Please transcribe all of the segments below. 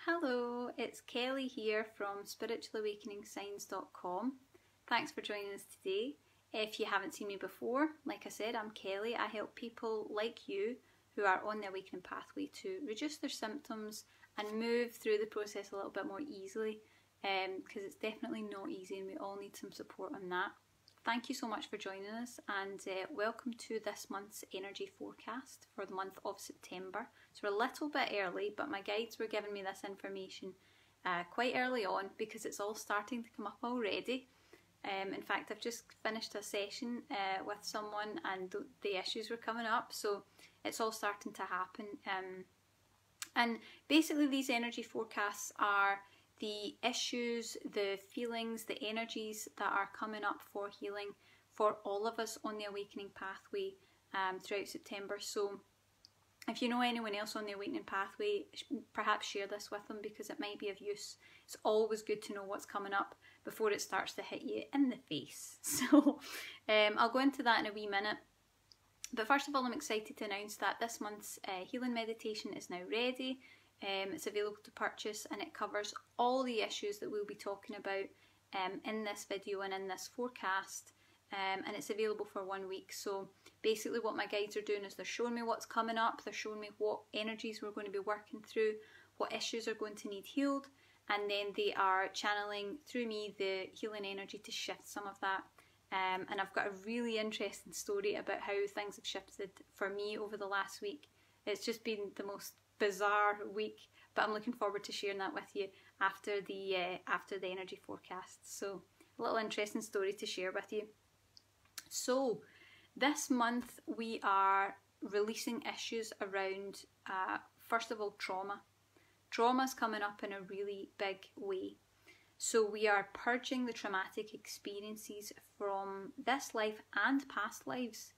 Hello, it's Kelly here from spiritualawakeningsigns.com. Thanks for joining us today. If you haven't seen me before, like I said, I'm Kelly. I help people like you who are on the awakening pathway to reduce their symptoms and move through the process a little bit more easily, because it's definitely not easy and we all need some support on that. Thank you so much for joining us, and welcome to this month's energy forecast for the month of September. So we're a little bit early, but my guides were giving me this information quite early on because it's all starting to come up already. In fact, I've just finished a session with someone and the issues were coming up, so it's all starting to happen. And basically these energy forecasts are the issues, the feelings, the energies that are coming up for healing for all of us on the awakening pathway throughout September. So if you know anyone else on the awakening pathway, perhaps share this with them because it might be of use. It's always good to know what's coming up before it starts to hit you in the face. So I'll go into that in a wee minute. But first of all, I'm excited to announce that this month's healing meditation is now ready. It's available to purchase and it covers all the issues that we'll be talking about in this video and in this forecast, and it's available for 1 week. So basically what my guides are doing is they're showing me what's coming up, they're showing me what energies we're going to be working through, what issues are going to need healed, and then they are channeling through me the healing energy to shift some of that. And I've got a really interesting story about how things have shifted for me over the last week. It's just been the most bizarre week, but I'm looking forward to sharing that with you after the energy forecast. So a little interesting story to share with you. So this month we are releasing issues around first of all trauma. Trauma's coming up in a really big way. So we are purging the traumatic experiences from this life and past lives.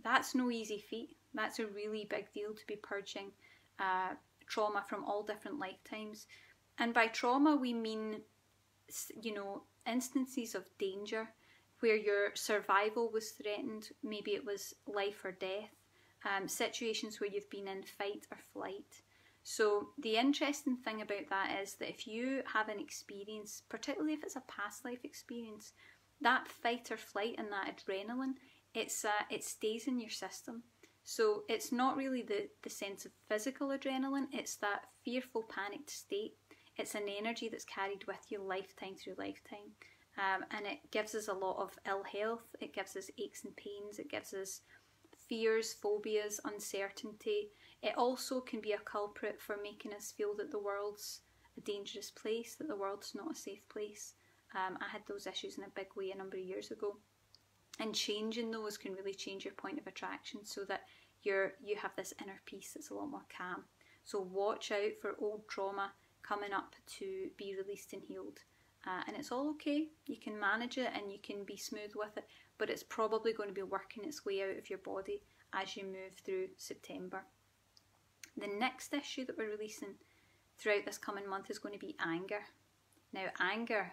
That's no easy feat. That's a really big deal to be purging trauma from all different lifetimes. And by trauma we mean, you know, instances of danger where your survival was threatened. Maybe it was life or death, situations where you've been in fight or flight. So the interesting thing about that is that if you have an experience, particularly if it's a past life experience, that fight or flight and that adrenaline, it stays in your system. So it's not really the sense of physical adrenaline, it's that fearful, panicked state. It's an energy that's carried with you lifetime through lifetime. And it gives us a lot of ill health, it gives us aches and pains, it gives us fears, phobias, uncertainty. It also can be a culprit for making us feel that the world's a dangerous place, that the world's not a safe place. I had those issues in a big way a number of years ago. And changing those can really change your point of attraction so that you have this inner peace that's a lot more calm. So watch out for old trauma coming up to be released and healed. And it's all okay. You can manage it and you can be smooth with it, but it's probably going to be working its way out of your body as you move through September. The next issue that we're releasing throughout this coming month is going to be anger. Now anger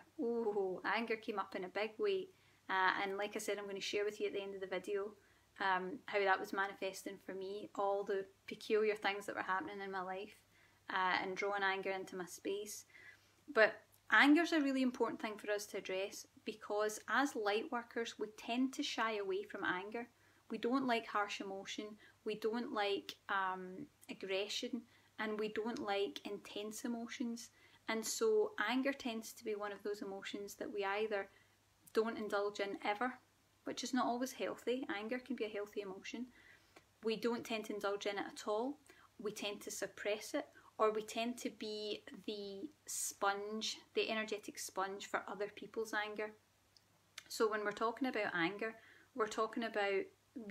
came up in a big way. And like I said, I'm going to share with you at the end of the video how that was manifesting for me, all the peculiar things that were happening in my life and drawing anger into my space. But anger is a really important thing for us to address because as light workers, we tend to shy away from anger. We don't like harsh emotion, we don't like aggression, and we don't like intense emotions. And so anger tends to be one of those emotions that we either don't indulge in ever, which is not always healthy. Anger can be a healthy emotion. We don't tend to indulge in it at all. We tend to suppress it, or we tend to be the sponge, the energetic sponge for other people's anger. So when we're talking about anger, we're talking about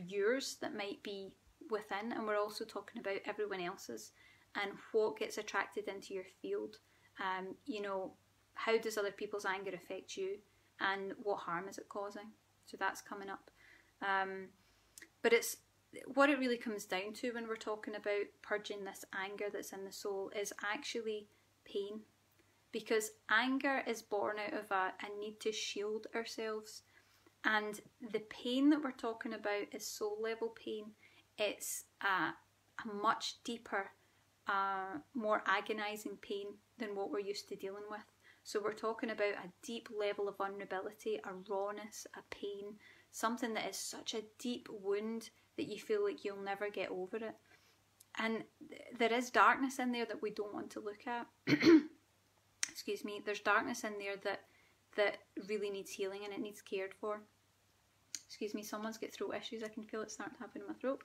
yours that might be within, and we're also talking about everyone else's and what gets attracted into your field. You know, how does other people's anger affect you? And what harm is it causing? So that's coming up. But it's what it really comes down to when we're talking about purging this anger that's in the soul is actually pain. Because anger is born out of a need to shield ourselves. And the pain that we're talking about is soul level pain. It's a much deeper more agonising pain than what we're used to dealing with. So we're talking about a deep level of vulnerability, a rawness, a pain, something that is such a deep wound that you feel like you'll never get over it. And there is darkness in there that we don't want to look at. Excuse me. There's darkness in there that really needs healing and it needs cared for. Excuse me, someone's got throat issues. I can feel it starting to happen in my throat.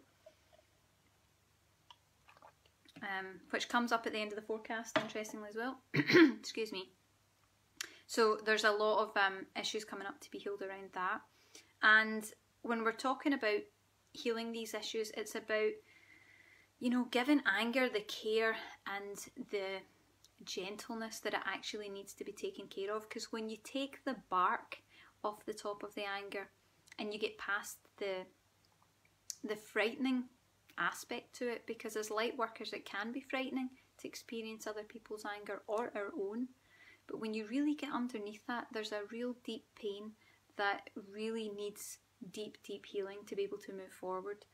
Which comes up at the end of the forecast, interestingly as well. Excuse me. So there's a lot of issues coming up to be healed around that. And when we're talking about healing these issues, it's about, you know, giving anger the care and the gentleness that it actually needs to be taken care of. Because when you take the bark off the top of the anger and you get past the frightening aspect to it, because as light workers it can be frightening to experience other people's anger or our own, but when you really get underneath that, there's a real deep pain that really needs deep healing to be able to move forward.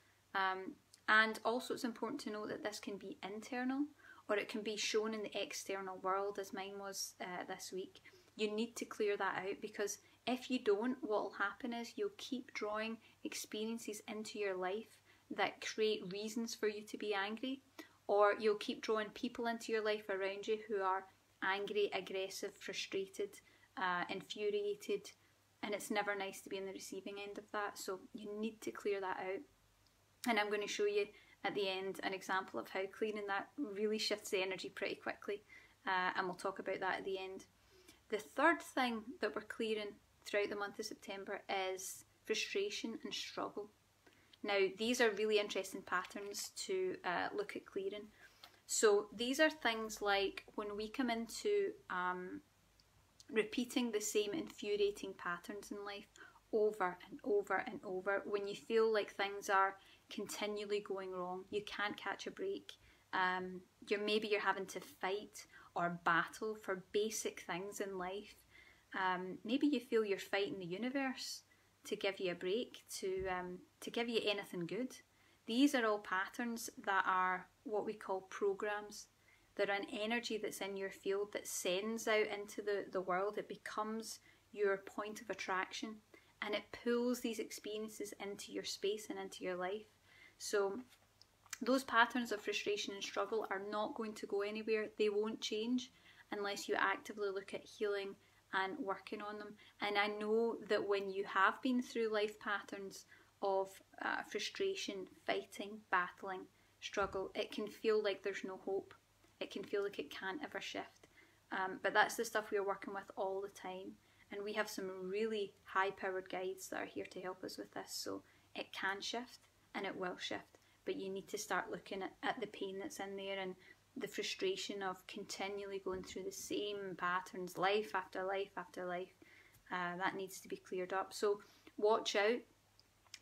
And also it's important to note that this can be internal or it can be shown in the external world, as mine was this week. You need to clear that out, because if you don't, what will happen is you'll keep drawing experiences into your life that create reasons for you to be angry, or you'll keep drawing people into your life around you who are angry, aggressive, frustrated, infuriated, and it's never nice to be in the receiving end of that. So you need to clear that out. And I'm going to show you at the end an example of how cleaning that really shifts the energy pretty quickly, and we'll talk about that at the end. The third thing that we're clearing throughout the month of September is frustration and struggle. Now, these are really interesting patterns to look at clearing. So these are things like when we come into repeating the same infuriating patterns in life over and over and over, when you feel like things are continually going wrong, you can't catch a break, maybe you're having to fight or battle for basic things in life. Maybe you feel you're fighting the universe to give you a break, to give you anything good. These are all patterns that are what we call programs. They're an energy that's in your field that sends out into the world. It becomes your point of attraction and it pulls these experiences into your space and into your life. So those patterns of frustration and struggle are not going to go anywhere. They won't change unless you actively look at healing and working on them. And I know that when you have been through life patterns of frustration, fighting, battling, struggle, it can feel like there's no hope. It can feel like it can't ever shift. But that's the stuff we are working with all the time. And we have some really high-powered guides that are here to help us with this. So it can shift and it will shift. But you need to start looking at the pain that's in there and the frustration of continually going through the same patterns, life after life after life. That needs to be cleared up. So watch out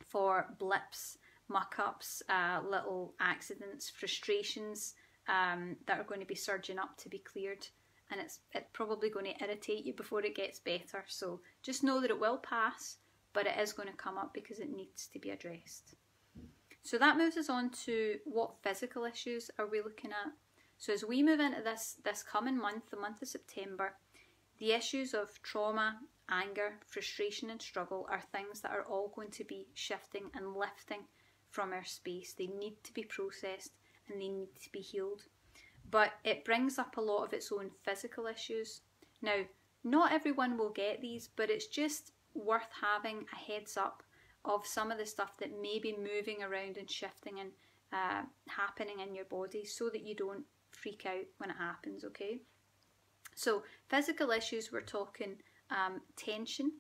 for blips, muck-ups, little accidents, frustrations that are going to be surging up to be cleared. And it's probably going to irritate you before it gets better. So just know that it will pass, but it is going to come up because it needs to be addressed. So that moves us on to what physical issues are we looking at. So as we move into this coming month, the month of September, the issues of trauma, anger, frustration and struggle are things that are all going to be shifting and lifting from our space. They need to be processed and they need to be healed. But it brings up a lot of its own physical issues. Now, not everyone will get these, but it's just worth having a heads up of some of the stuff that may be moving around and shifting and happening in your body, so that you don't freak out when it happens, okay? So physical issues, we're talking tension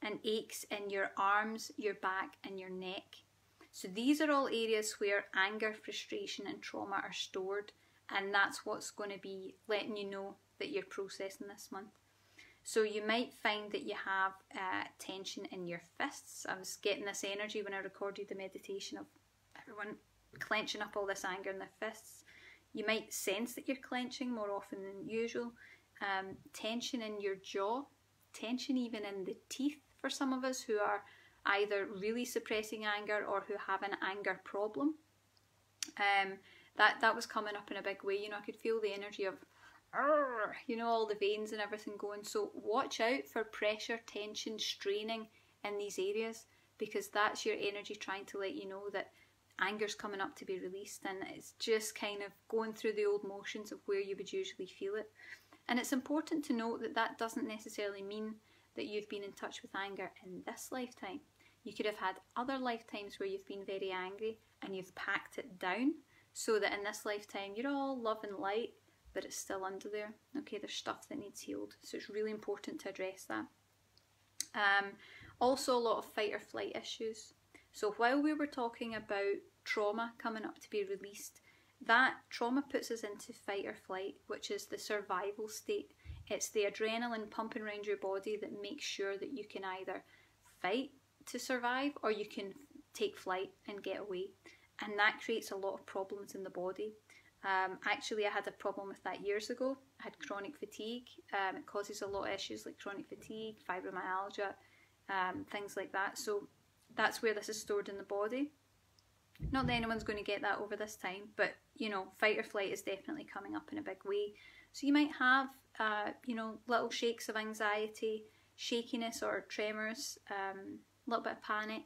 and aches in your arms, your back and your neck. So these are all areas where anger, frustration and trauma are stored, and that's what's going to be letting you know that you're processing this month. So you might find that you have tension in your fists. I was getting this energy when I recorded the meditation of everyone clenching up all this anger in their fists. You might sense that you're clenching more often than usual. Tension in your jaw, tension even in the teeth for some of us who are either really suppressing anger or who have an anger problem. that was coming up in a big way. You know, I could feel the energy of, you know, all the veins and everything going. So watch out for pressure, tension, straining in these areas, because that's your energy trying to let you know that anger's coming up to be released, and it's just kind of going through the old motions of where you would usually feel it. And it's important to note that that doesn't necessarily mean that you've been in touch with anger in this lifetime. You could have had other lifetimes where you've been very angry and you've packed it down, so that in this lifetime you're all love and light, but it's still under there. Okay, there's stuff that needs healed. So it's really important to address that. Also a lot of fight or flight issues. So while we were talking about trauma coming up to be released, that trauma puts us into fight or flight, which is the survival state. It's the adrenaline pumping around your body that makes sure that you can either fight to survive or you can take flight and get away. And that creates a lot of problems in the body. Actually, I had a problem with that years ago. I had chronic fatigue. It causes a lot of issues like chronic fatigue, fibromyalgia, things like that. So that's where this is stored in the body. Not that anyone's going to get that over this time, but you know, fight or flight is definitely coming up in a big way. So you might have, you know, little shakes of anxiety, shakiness or tremors, a little bit of panic.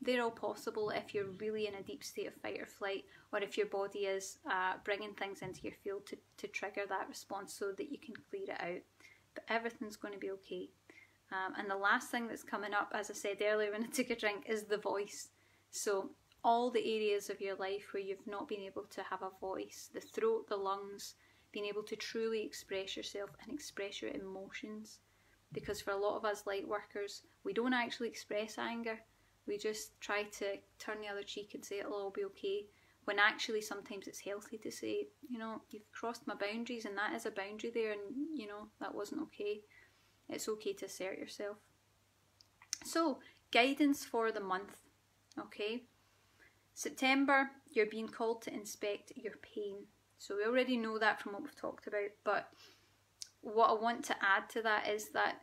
They're all possible if you're really in a deep state of fight or flight, or if your body is bringing things into your field to trigger that response so that you can clear it out. But everything's going to be okay. And the last thing that's coming up, as I said earlier when I took a drink, is the voice. So all the areas of your life where you've not been able to have a voice, the throat, the lungs, being able to truly express yourself and express your emotions. Because for a lot of us light workers, we don't actually express anger. We just try to turn the other cheek and say it'll all be okay, when actually sometimes it's healthy to say, you know, you've crossed my boundaries and that is a boundary there, and you know, that wasn't okay. It's okay to assert yourself. So, guidance for the month, okay? September, you're being called to inspect your pain. So we already know that from what we've talked about, but what I want to add to that is that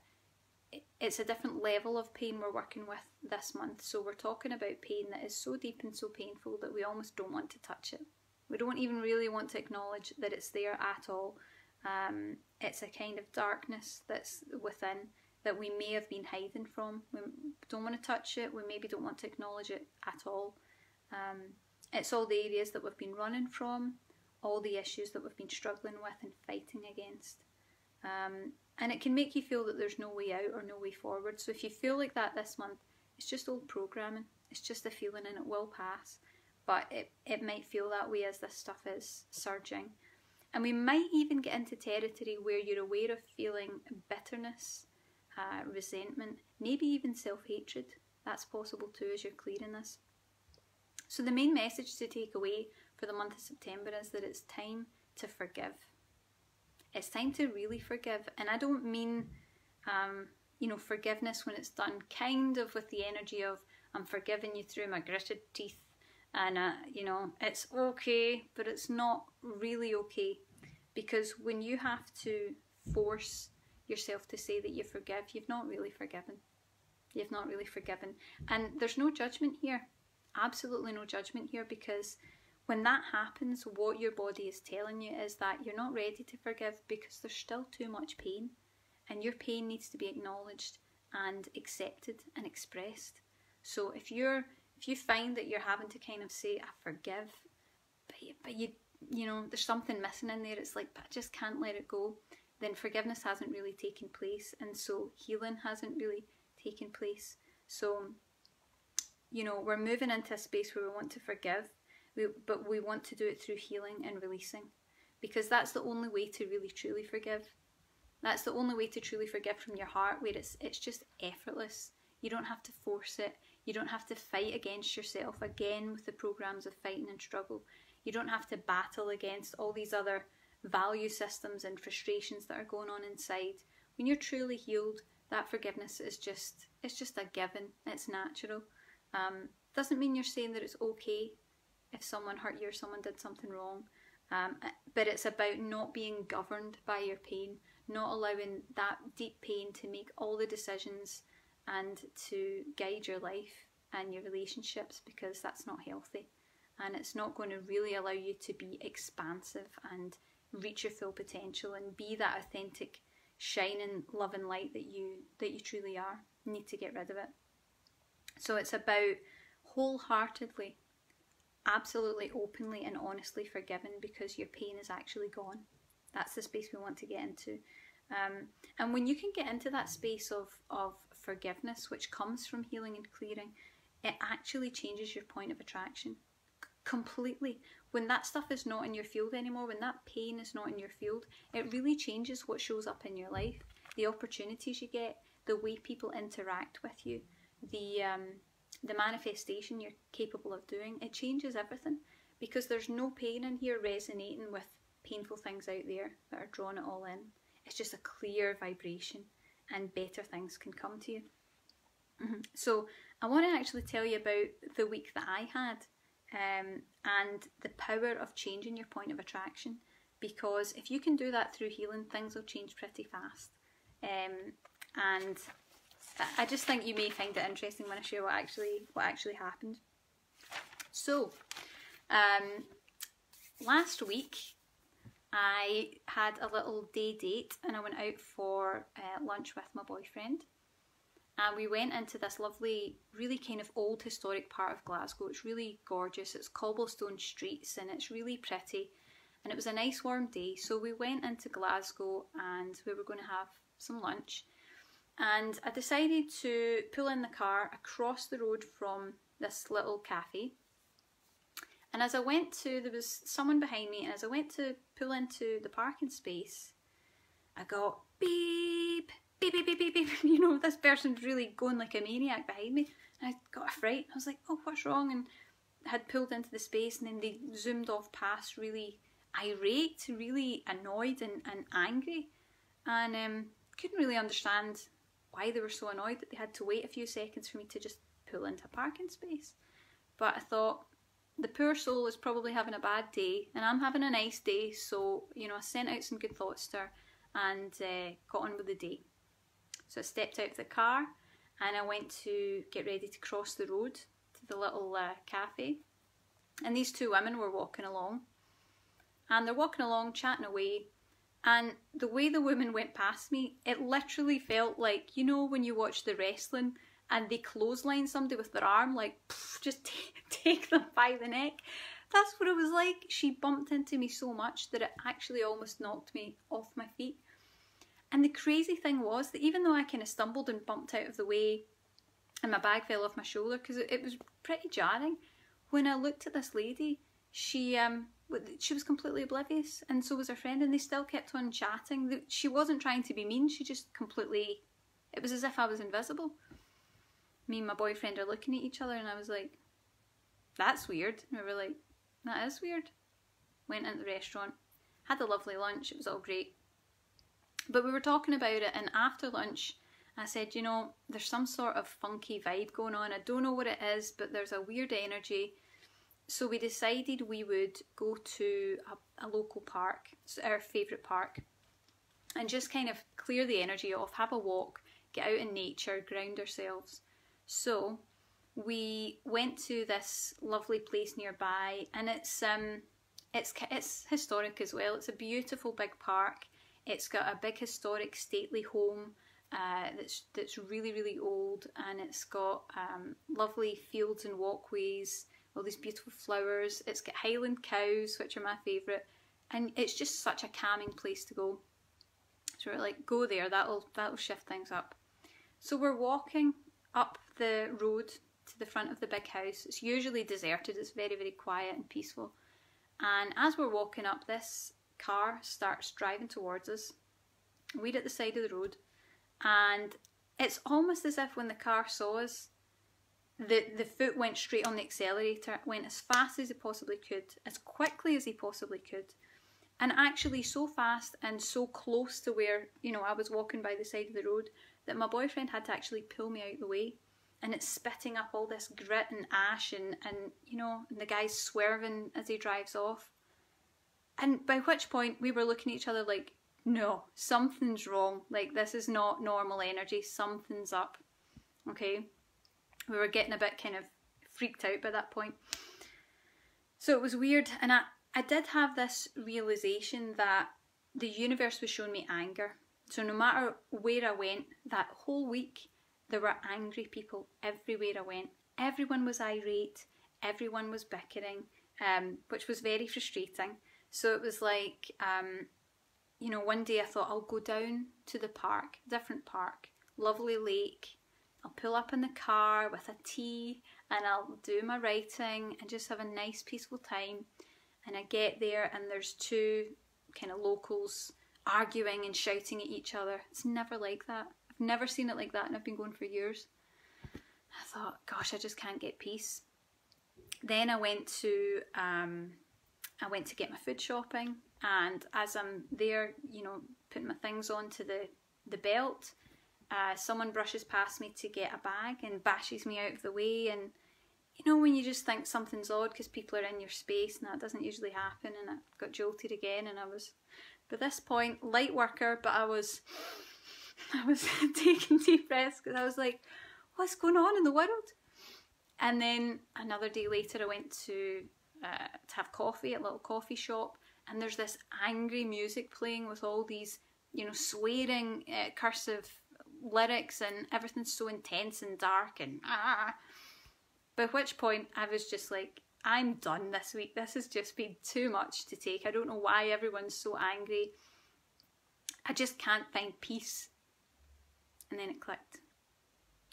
it's a different level of pain we're working with this month. So we're talking about pain that is so deep and so painful that we almost don't want to touch it. We don't even really want to acknowledge that it's there at all. It's a kind of darkness that's within that we may have been hiding from. We don't want to touch it. We maybe don't want to acknowledge it at all. It's all the areas that we've been running from, all the issues that we've been struggling with and fighting against. And it can make you feel that there's no way out or no way forward. So if you feel like that this month, it's just old programming. It's just a feeling and it will pass. But it might feel that way as this stuff is surging. And we might even get into territory where you're aware of feeling bitterness, resentment, maybe even self-hatred. That's possible too as you're clearing this. So the main message to take away for the month of September is that it's time to forgive. It's time to really forgive. And I don't mean, you know, forgiveness when it's done kind of with the energy of, I'm forgiving you through my gritted teeth. And, you know, it's okay, but it's not really okay. Because when you have to force yourself to say that you forgive, you've not really forgiven. You've not really forgiven. And there's no judgment here. Absolutely no judgment here, because when that happens, what your body is telling you is that you're not ready to forgive because there's still too much pain. And your pain needs to be acknowledged and accepted and expressed. So if you find that you're having to kind of say, I forgive, but you know, there's something missing in there, it's like, but I just can't let it go, then forgiveness hasn't really taken place, and so healing hasn't really taken place. So, you know, we're moving into a space where we want to forgive, but we want to do it through healing and releasing, because that's the only way to really truly forgive. That's the only way to truly forgive from your heart, where it's just effortless. You don't have to force it. You don't have to fight against yourself again with the programs of fighting and struggle. You don't have to battle against all these other value systems and frustrations that are going on inside. When you're truly healed, that forgiveness is just a given. It's natural. Doesn't mean you're saying that it's okay if someone hurt you or someone did something wrong. But it's about not being governed by your pain, not allowing that deep pain to make all the decisions and to guide your life and your relationships, because that's not healthy. and it's not going to really allow you to be expansive and reach your full potential and be that authentic, shining, loving light that you truly are. You need to get rid of it. So it's about wholeheartedly, absolutely openly and honestly forgiving, because your pain is actually gone. That's the space we want to get into. And when you can get into that space of forgiveness, which comes from healing and clearing, it actually changes your point of attraction completely. When that stuff is not in your field anymore, when that pain is not in your field, it really changes what shows up in your life, the opportunities you get, the way people interact with you, the manifestation you're capable of doing. It changes everything, because there's no pain in here resonating with painful things out there that are drawing it all in. It's just a clear vibration, and better things can come to you. So I want to actually tell you about the week that I had, and the power of changing your point of attraction, because if you can do that through healing, things will change pretty fast. And I just think you may find it interesting when I share what actually happened. So last week I had a little day date, and I went out for lunch with my boyfriend. And we went into this lovely, really kind of old historic part of Glasgow. It's really gorgeous. It's cobblestone streets and it's really pretty. And it was a nice warm day. So we went into Glasgow and we were going to have some lunch. And I decided to pull in the car across the road from this little cafe. And as I went to, there was someone behind me, and as I went to pull into the parking space, I got beep, beep, beep, beep, beep, beep. You know, this person's really going like a maniac behind me. And I got a fright. I was like, oh, what's wrong? And I had pulled into the space, and then they zoomed off past, really irate, really annoyed and angry. And couldn't really understand why they were so annoyed that they had to wait a few seconds for me to just pull into a parking space. But I thought, the poor soul is probably having a bad day, and I'm having a nice day, so, you know, I sent out some good thoughts to her and got on with the day. So I stepped out of the car and I went to get ready to cross the road to the little cafe. And these two women were walking along, and they're walking along chatting away, and the way the woman went past me, it literally felt like, you know, when you watch the wrestling and they clothesline somebody with their arm, like, just take them by the neck. That's what it was like. She bumped into me so much that it actually almost knocked me off my feet. And the crazy thing was that even though I kind of stumbled and bumped out of the way and my bag fell off my shoulder, because it was pretty jarring, when I looked at this lady, she was completely oblivious, and so was her friend, and they still kept on chatting. She wasn't trying to be mean, she just completely, it was as if I was invisible. Me and my boyfriend are looking at each other, and I was like, that's weird. And we were like, that is weird. Went into the restaurant, had a lovely lunch, it was all great. But we were talking about it, and after lunch I said, you know, there's some sort of funky vibe going on. I don't know what it is, but there's a weird energy. So we decided we would go to a local park, our favourite park, and just kind of clear the energy off, have a walk, get out in nature, ground ourselves. So we went to this lovely place nearby, and it's historic as well. It's a beautiful big park. It's got a big historic stately home that's really, really old, and it's got lovely fields and walkways, all these beautiful flowers. It's got Highland cows, which are my favourite, and it's just such a calming place to go. So we're like, go there, that'll shift things up. So we're walking up the road to the front of the big house. It's usually deserted, it's very, very quiet and peaceful. And as we're walking up, this car starts driving towards us. We're at the side of the road, and it's almost as if when the car saw us, the foot went straight on the accelerator, went as fast as it possibly could, as quickly as he possibly could, and actually so fast and so close to where, you know, I was walking by the side of the road that my boyfriend had to actually pull me out the way. And it's spitting up all this grit and ash, and you know, and the guy's swerving as he drives off. And by which point we were looking at each other like, no, something's wrong. Like, this is not normal energy. Something's up. Okay? We were getting a bit kind of freaked out by that point. So it was weird, and I did have this realisation that the universe was showing me anger. So no matter where I went that whole week, there were angry people everywhere I went. Everyone was irate, everyone was bickering, which was very frustrating. So it was like, you know, one day I thought I'll go down to the park, different park, lovely lake. I'll pull up in the car with a tea and I'll do my writing and just have a nice peaceful time. And I get there and there's two kind of locals arguing and shouting at each other. It's never like that. I've never seen it like that, and I've been going for years. I thought, gosh, I just can't get peace. Then I went to get my food shopping, and as I'm there, you know, putting my things onto the belt, someone brushes past me to get a bag and bashes me out of the way. And you know, when you just think something's odd because people are in your space, and that doesn't usually happen, and I got jolted again, and I was, by this point, light worker, but I was taking deep breaths because I was like, what's going on in the world? And then another day later I went to have coffee at a little coffee shop, and there's this angry music playing with all these, you know, swearing cursive lyrics, and everything's so intense and dark and By which point I was just like, I'm done this week. This has just been too much to take. I don't know why everyone's so angry. I just can't find peace. And then it clicked.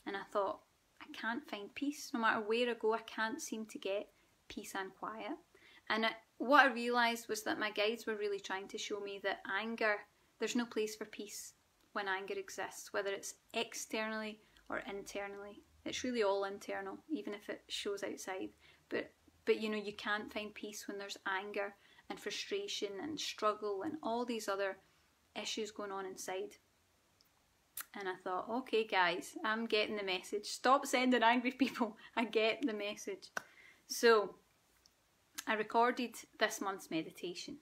And I thought, I can't find peace. No matter where I go, I can't seem to get peace and quiet. And what I realised was that my guides were really trying to show me that anger, there's no place for peace when anger exists, whether it's externally or internally. It's really all internal, even if it shows outside. But you know, you can't find peace when there's anger and frustration and struggle and all these other issues going on inside. And I thought, okay guys, I'm getting the message. Stop sending angry people. I get the message. So I recorded this month's meditation.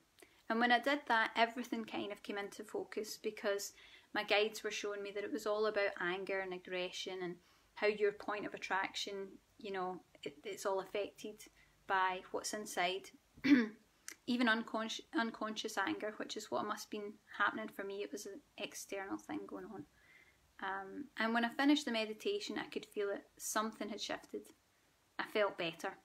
And when I did that, everything kind of came into focus, because my guides were showing me that it was all about anger and aggression, and how your point of attraction, you know, it's all affected by what's inside. Even unconscious anger, which is what must have been happening for me. It was an external thing going on. And when I finished the meditation, I could feel it. Something had shifted. I felt better.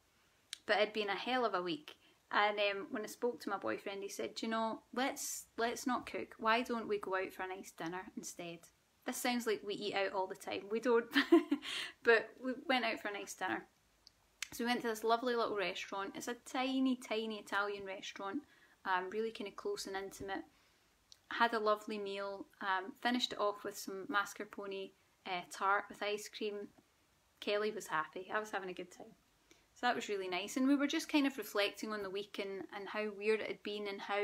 But it'd been a hell of a week. And when I spoke to my boyfriend, he said, you know, let's not cook. Why don't we go out for a nice dinner instead? This sounds like we eat out all the time. We don't. But we went out for a nice dinner. So we went to this lovely little restaurant. It's a tiny, tiny Italian restaurant. Really kind of close and intimate. Had a lovely meal. Finished it off with some mascarpone tart with ice cream. Kelly was happy. I was having a good time. So that was really nice. And we were just kind of reflecting on the week and how weird it had been, and how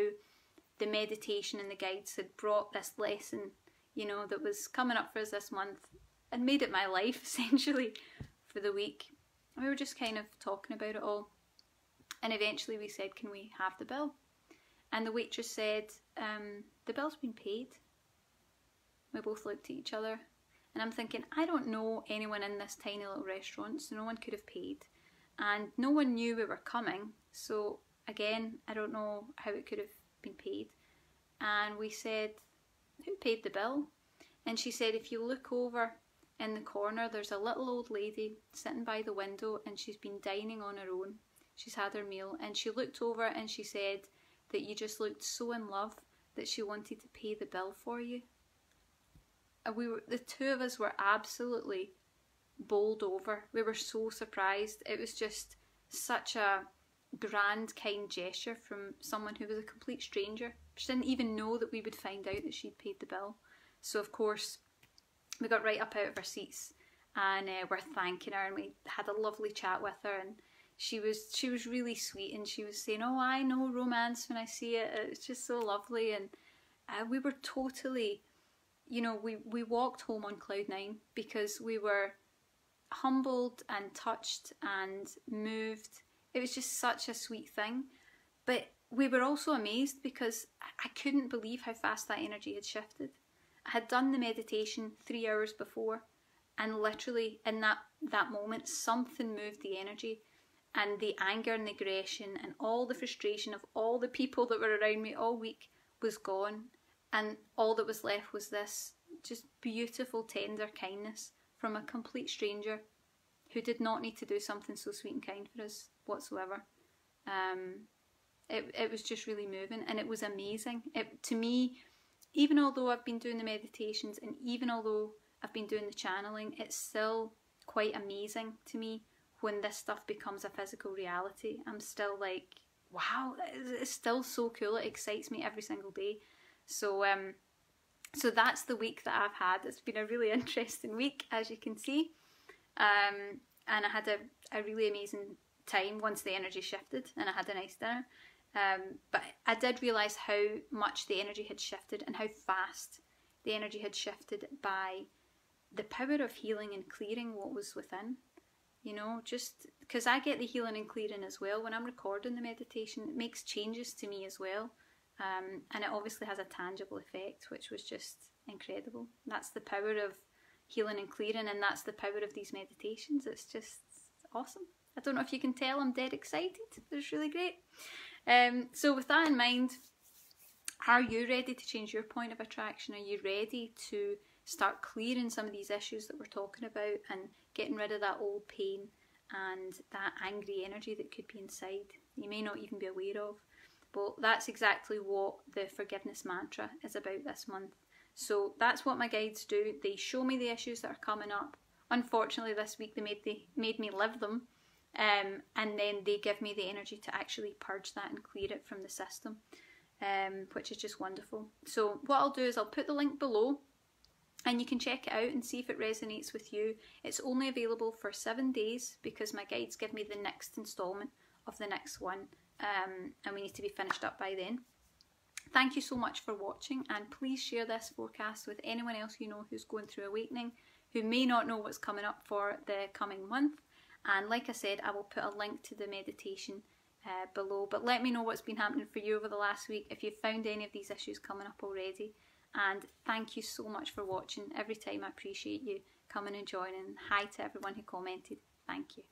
the meditation and the guides had brought this lesson, you know, that was coming up for us this month, and made it my life essentially for the week. And we were just kind of talking about it all. And eventually we said, can we have the bill? And the waitress said, the bill's been paid. We both looked at each other, and I'm thinking, I don't know anyone in this tiny little restaurant, so no one could have paid. And no one knew we were coming, so again, I don't know how it could have been paid. And we said, who paid the bill? And she said, if you look over in the corner, there's a little old lady sitting by the window, and she's been dining on her own. She's had her meal, and she looked over and she said that you just looked so in love that she wanted to pay the bill for you. And the two of us were absolutely bowled over. We were so surprised. It was just such a grand, kind gesture from someone who was a complete stranger. She didn't even know that we would find out that she'd paid the bill. So of course we got right up out of our seats, and we're thanking her, and we had a lovely chat with her, and she was really sweet, and she was saying, oh, I know romance when I see it. It's just so lovely. And we were totally, you know, we walked home on cloud nine, because we were humbled and touched and moved. It was just such a sweet thing. But we were also amazed, because I couldn't believe how fast that energy had shifted. I had done the meditation 3 hours before, and literally in that moment something moved the energy, and the anger and the aggression and all the frustration of all the people that were around me all week was gone, and all that was left was this just beautiful, tender kindness from a complete stranger who did not need to do something so sweet and kind for us whatsoever. It was just really moving, and it was amazing. To me, even although I've been doing the meditations and even although I've been doing the channeling, it's still quite amazing to me when this stuff becomes a physical reality. I'm still like, wow, it's still so cool. It excites me every single day. So that's the week that I've had. It's been a really interesting week, as you can see. And I had a really amazing time once the energy shifted and I had a nice dinner. But I did realise how much the energy had shifted and how fast the energy had shifted by the power of healing and clearing what was within. You know, just because I get the healing and clearing as well when I'm recording the meditation, it makes changes to me as well. And it obviously has a tangible effect, which was just incredible. That's the power of healing and clearing, and that's the power of these meditations. It's just awesome. I don't know if you can tell, I'm dead excited. It's really great. So with that in mind, are you ready to change your point of attraction? Are you ready to start clearing some of these issues that we're talking about and getting rid of that old pain and that angry energy that could be inside you may not even be aware of? But that's exactly what the forgiveness mantra is about this month. So that's what my guides do. They show me the issues that are coming up. Unfortunately this week they made me live them, and then they give me the energy to actually purge that and clear it from the system, which is just wonderful. So what I'll do is I'll put the link below and you can check it out and see if it resonates with you. It's only available for 7 days because my guides give me the next instalment of the next one, and we need to be finished up by then. Thank you so much for watching, and please share this forecast with anyone else you know who's going through awakening, who may not know what's coming up for the coming month. And like I said, I will put a link to the meditation below, but let me know what's been happening for you over the last week, if you've found any of these issues coming up already. And thank you so much for watching. Every time I appreciate you coming and joining. Hi to everyone who commented. Thank you.